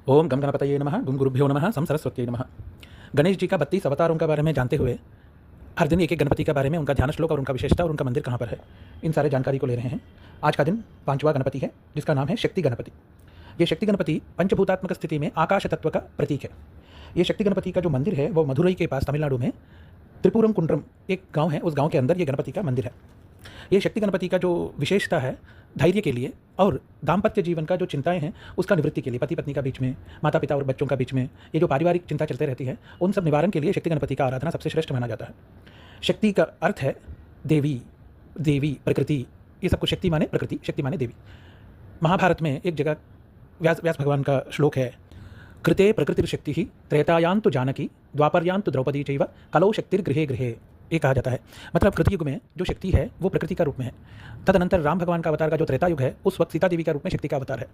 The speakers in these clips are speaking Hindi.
ओम गम गणपतये नमः, गुम गुरुभ्यो नमः, सम सरस्वत्यै नमः। गणेश जी का 32 अवतारों के बारे में जानते हुए हर दिन एक एक गणपति के बारे में, उनका ध्यान श्लोक और उनका विशेषता और उनका मंदिर कहाँ पर है, इन सारे जानकारी को ले रहे हैं। आज का दिन 5वां गणपति है, जिसका नाम है शक्ति गणपति। ये शक्ति गणपति पंचभूतात्मक स्थिति में आकाश तत्व का प्रतीक है। ये शक्ति गणपति का जो मंदिर है वो मदुरई के पास तमिलनाडु में त्रिपुरम कुंड्रम एक गाँव है, उस गाँव के अंदर ये गणपति का मंदिर है। ये शक्ति गणपति का जो विशेषता है, धैर्य के लिए और दाम्पत्य जीवन का जो चिंताएं हैं उसका निवृत्ति के लिए, पति पत्नी का बीच में, माता पिता और बच्चों का बीच में ये जो पारिवारिक चिंता चलते रहती है, उन सब निवारण के लिए शक्ति गणपति का आराधना सबसे श्रेष्ठ माना जाता है। शक्ति का अर्थ है देवी, देवी प्रकृति, ये सब कुछ शक्ति माने प्रकृति, शक्ति माने देवी। महाभारत में एक जगह व्यास भगवान का श्लोक है, कृते प्रकृतिर्शक्ति ही त्रेतायांतु जानकी द्वापर्यांतु द्रौपदी चैव कलौ शक्तिर्गृहे गृहे, ये कहा जाता है। मतलब कृतयुग में जो शक्ति है वो प्रकृति का रूप में है। तदनंतर राम भगवान का अवतार का जो त्रेता युग है उस वक्त सीता देवी का रूप में शक्ति का अवतार है।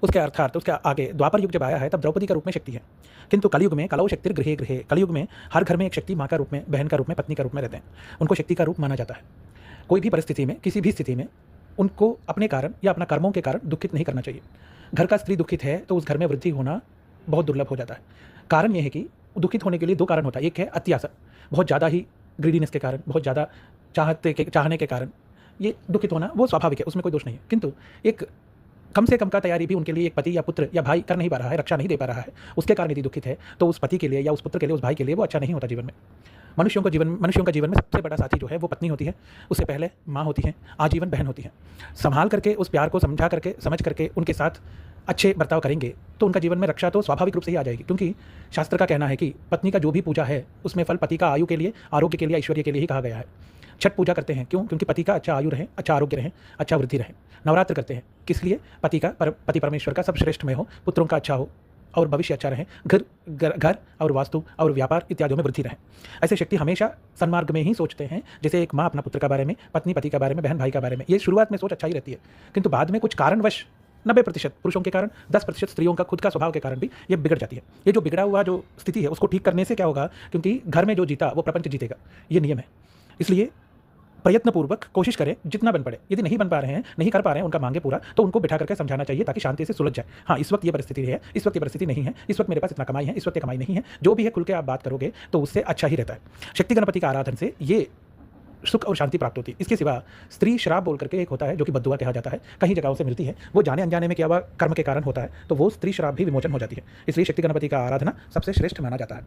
उसके अर्थात उसके आगे द्वापर युग जब आया है तब द्रौपदी का रूप में शक्ति है। किंतु कलयुग में कलौ शक्तिर्गृहे गृहे, कलयुग में हर घर में एक शक्ति माँ का रूप में, बहन का रूप में, पत्नी का रूप में रहते हैं। उनको शक्ति का रूप माना जाता है। कोई भी परिस्थिति में, किसी भी स्थिति में उनको अपने कारण या अपना कर्मों के कारण दुखित नहीं करना चाहिए। घर का स्त्री दुखित है तो उस घर में वृद्धि होना बहुत दुर्लभ हो जाता है। कारण यह है कि दुखित होने के लिए दो कारण होता है। एक है अत्याशा, बहुत ज़्यादा ही ग्रीडीनेस के कारण, बहुत ज़्यादा चाहने के कारण ये दुखित होना वो स्वाभाविक है, उसमें कोई दोष नहीं है। किंतु एक कम से कम का तैयारी भी उनके लिए एक पति या पुत्र या भाई कर नहीं पा रहा है, रक्षा नहीं दे पा रहा है, उसके कारण यदि दुखित है तो उस पति के लिए या उस पुत्र के लिए, उस भाई के लिए वो अच्छा नहीं होता जीवन में। मनुष्यों का जीवन में सबसे बड़ा साथी जो है वो पत्नी होती है, उससे पहले माँ होती है, आजीवन बहन होती है। संभाल करके उस प्यार को समझा करके, समझ करके उनके साथ अच्छे बर्ताव करेंगे तो उनका जीवन में रक्षा तो स्वाभाविक रूप से ही आ जाएगी। क्योंकि शास्त्र का कहना है कि पत्नी का जो भी पूजा है उसमें फल पति का आयु के लिए, आरोग्य के लिए, ऐश्वर्य के लिए ही कहा गया है। छठ पूजा करते हैं क्यों? क्योंकि पति का अच्छा आयु रहे, अच्छा आरोग्य रहे, अच्छा वृद्धि रहे। नवरात्र करते हैं किस लिए? पति परमेश्वर का सब श्रेष्ठमय हो, पुत्रों का अच्छा हो और भविष्य अच्छा रहे, घर और वास्तु और व्यापार इत्यादियों में वृद्धि रहे। ऐसे शक्ति हमेशा सन्मार्ग में ही सोचते हैं। जैसे एक माँ अपना पुत्र के बारे में, पत्नी पति के बारे में, बहन भाई के बारे में, ये शुरुआत में सोच अच्छा ही रहती है। किंतु बाद में कुछ कारणवश 90% पुरुषों के कारण, 10% स्त्रियों का खुद का स्वभाव के कारण भी ये बिगड़ जाती है। ये जो बिगड़ा हुआ जो स्थिति है उसको ठीक करने से क्या होगा? क्योंकि घर में जो जीता वो प्रपंच जीतेगा, ये नियम है। इसलिए प्रयत्नपूर्वक कोशिश करें जितना बन पड़े। यदि नहीं बन पा रहे हैं, नहीं कर पा रहे हैं उनका मांगे पूरा, तो उनको बिठा करके समझाना चाहिए ताकि शांति से सुलझ जाए। हाँ, इस वक्त ये परिस्थिति है, इस वक्त ये परिस्थिति नहीं है, इस वक्त मेरे पास इतना कमाई है, इस वक्त ये कमाई नहीं है, जो भी है खुल के आप बात करोगे तो उससे अच्छा ही रहता है। शक्ति गणपति का आराधन से ये सुख और शांति प्राप्त होती है। इसके सिवा स्त्री श्राप बोल करके एक होता है जो कि बद्दुआ कहा जाता है, कई जगहों से मिलती है, वो जाने अनजाने में किया हुआ कर्म के कारण होता है, तो वो स्त्री श्राप भी विमोचन हो जाती है। इसलिए शक्ति गणपति का आराधना सबसे श्रेष्ठ माना जाता है।